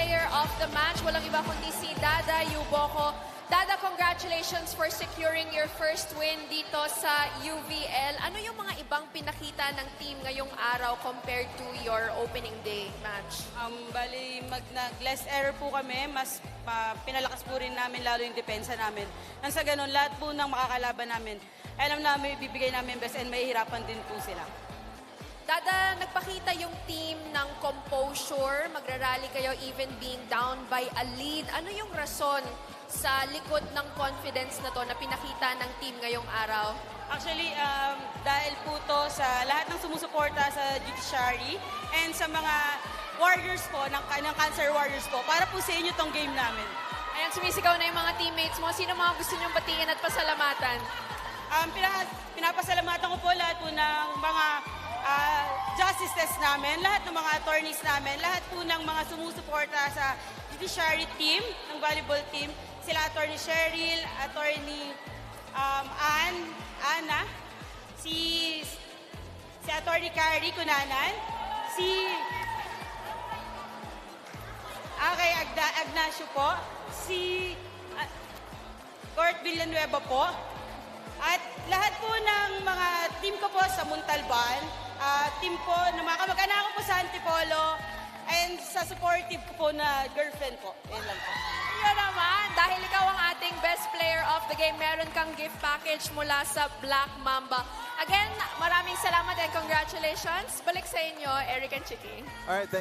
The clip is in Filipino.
player of the match. Walang iba kundi si Dada Yuboco. Dada, congratulations for securing your first win dito sa UVL. Ano yung mga ibang pinakita ng team ngayong araw compared to your opening day match? Bali, nag-less error po kami. Mas pinalakas po rin namin lalo yung depensa namin. Nang sa ganun, lahat po ng makakalaban namin, alam namin ibibigay namin best and mahihirapan din po sila. Dada, nagpakita yung team ng composure. Magrarally kayo even being down by a lead. Ano yung rason sa likod ng confidence na to na pinakita ng team ngayong araw? Actually, dahil po to sa lahat ng sumusuporta sa judiciary and sa mga warriors po, ng Cancer Warriors po, para po sa inyo tong game namin. Ayan, sumisigaw na yung mga teammates mo. Sino mga gusto nyong batiin at pasalamatan? Pinapasalamatan ko po lahat po ng mga justices namin, lahat ng mga attorneys namin, lahat po ng mga sumusuporta sa judiciary team, ng volleyball team, sila Attorney Cheryl, Attorney Ana, si Attorney Carrie Cunanan, kay Agnacio po, si Court Villanueva po, at lahat po ng mga team ko po sa Montalban, team po ng mga kamag-anak ko po sa Antipolo, and sa supportive ko po na girlfriend po. Yan lang po. Yun naman, dahil ikaw ang ating best player of the game, meron kang gift package mula sa Black Mamba. Again, maraming salamat and congratulations. Balik sa inyo, Eric and Chiki. All right, thank